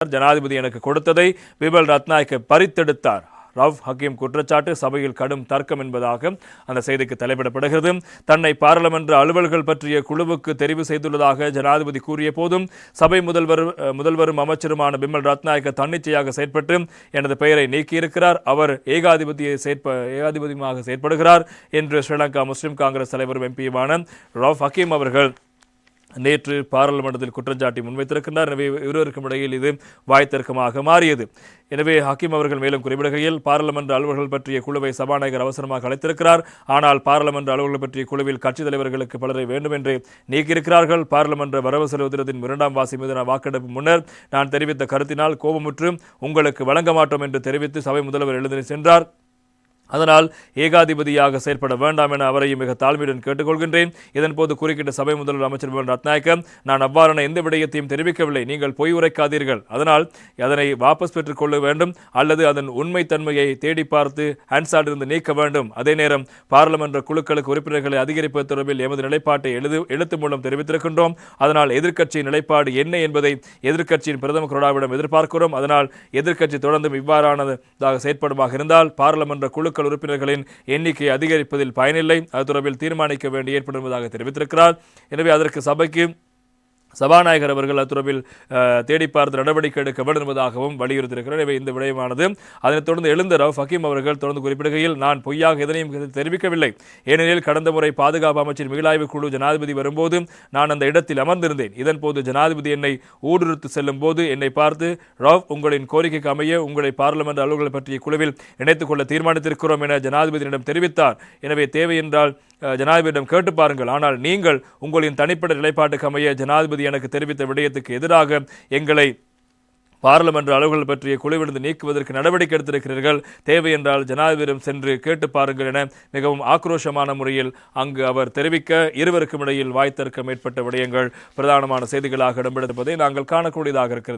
ஜனாதிபதி எனக்கு கொடுத்ததை பிமல் ரத்நாயக்க பறித்தெடுத்தார். ரவ் ஹக்கீம் குற்றச்சாட்டு சபையில் கடும் தர்க்கம் என்பதாக அந்த செய்திக்கு தலைப்பிடப்படுகிறது. தன்னை பாராளுமன்ற அலுவல்கள் பற்றிய குழுவுக்கு தெரிவு செய்துள்ளதாக ஜனாதிபதி கூறிய போதும் சபை முதல்வரும் அமைச்சருமான பிமல் ரத்நாயக்க தன்னிச்சையாக செயற்பட்டு எனது பெயரை நீக்கியிருக்கிறார். அவர் ஏகாதிபதியமாக செயற்படுகிறார் என்று ஸ்ரீலங்கா முஸ்லிம் காங்கிரஸ் தலைவரும் எம்பியுமான ரவ் ஹக்கீம் அவர்கள் நேற்று பாராளுமன்றத்தில் குற்றச்சாட்டி முன்வைத்திருக்கின்றார். எனவே இருவருக்கும் இடையில் இது வாய்த்தர்க்கமாக மாறியது. எனவே ஹக்கீம் அவர்கள் மேலும் குறிப்பிடுகையில் பாராளுமன்ற அலுவல்கள் பற்றிய குழுவை சபாநாயகர் அவசரமாக அழைத்திருக்கிறார். ஆனால் பாராளுமன்ற அலுவல்கள் பற்றிய குழுவில் கட்சித் தலைவர்களுக்கு பலரை வேண்டும் என்று நீக்கியிருக்கிறார்கள். பாராளுமன்ற வரவு செலவு திட்டத்தின் 2ஆம் வாசி மீதான வாக்கெடுப்பு முன்னர் நான் தெரிவித்த கருத்தினால் கோபமுற்று உங்களுக்கு வழங்க மாட்டோம் என்று தெரிவித்து சபை முதல்வர் எழுதி சென்றார். அதனால் ஏகாதிபதியாக செயற்பட வேண்டாம் என அவரையும் மிக தாழ்மையுடன் கேட்டுக்கொள்கின்றேன். இதன்போது குறுக்கிட்ட சபை முதல்வர் அமைச்சர் பிமல் ரத்நாயக்க, நான் அவ்வாறான எந்த விடயத்தையும் தெரிவிக்கவில்லை. நீங்கள் பொய் உரைக்காதீர்கள். அதனால் அதனை வாபஸ் பெற்றுக் கொள்ள வேண்டும் அல்லது அதன் உண்மைத்தன்மையை தேடி பார்த்து ஹான்சாட்டிலிருந்து நீக்க வேண்டும். அதே நேரம் பாராளுமன்ற குழுக்களுக்கு உறுப்பினர்களை அதிகரிப்பது தொடர்பில் எமது நிலைப்பாட்டை எழுத்து மூலம் தெரிவித்திருக்கின்றோம். அதனால் எதிர்க்கட்சியின் நிலைப்பாடு என்ன என்பதை எதிர்க்கட்சியின் பிரதமர் கொறடாவிடம் எதிர்பார்க்கிறோம். அதனால் எதிர்க்கட்சி தொடர்ந்தும் இவ்வாறானதாக செயற்படுமாக இருந்தால் பாராளுமன்ற குழு உறுப்பினர்களின் எண்ணிக்கையை அதிகரிப்பதில் பயனில்லை. அது தொடர்பில் தீர்மானிக்க வேண்டி ஏற்படுவதாக தெரிவித்திருக்கிறார். எனவே அதற்கு சபைக்கு சபாநாயகர் அவர்கள் அத்துறவில் தேடி பார்த்து நடவடிக்கை எடுக்க வேண்டும் என்பதாகவும் வலியுறுத்தியிருக்கிறார். எனவே இந்த விடயமானது அதனைத் தொடர்ந்து எழுந்த ரவ் ஹக்கீம் அவர்கள் தொடர்ந்து குறிப்பிடுகையில், நான் பொய்யாக எதனையும் தெரிவிக்கவில்லை. ஏனெனில் கடந்த முறை பாதுகாப்பு அமைச்சர் மீளாய்வு குழு ஜனாதிபதி வரும்போது நான் அந்த இடத்தில் அமர்ந்திருந்தேன். இதன்போது ஜனாதிபதி என்னை ஊடுருத்து செல்லும் போது என்னை பார்த்து, ரவ், உங்களின் கோரிக்கைக்கு அமைய உங்களை பாராளுமன்ற அலுவல்கள் பற்றிய குழுவில் இணைத்துக் கொள்ள தீர்மானித்திருக்கிறோம் என ஜனாதிபதியிடம் தெரிவித்தார். எனவே தேவை என்றால் ஜனாதிபதியிடம் கேட்டு பாருங்கள். ஆனால் நீங்கள் உங்களின் தனிப்பட்ட நிலைப்பாட்டுக்கு அமைய ஜனாதிபதி எனக்கு தெரிவித்த விடயத்துக்கு எதிராக எங்களை பாராளுமன்ற அலுவல்கள் பற்றிய குழுவிலிருந்து நீக்குவதற்கு நடவடிக்கை எடுத்திருக்கிறீர்கள். தேவை என்றால் ஜனாதிபதியிடம் சென்று கேட்டு பாருங்கள் என மிகவும் ஆக்ரோஷமான முறையில் அங்கு அவர் தெரிவிக்க இருவருக்கும் இடையில் வாய்த்தர்க்கம் ஏற்பட்ட விடயங்கள் பிரதானமான செய்திகளாக இடம்பெற்றிருப்பதை நாங்கள் காணக்கூடியதாக இருக்கிறது.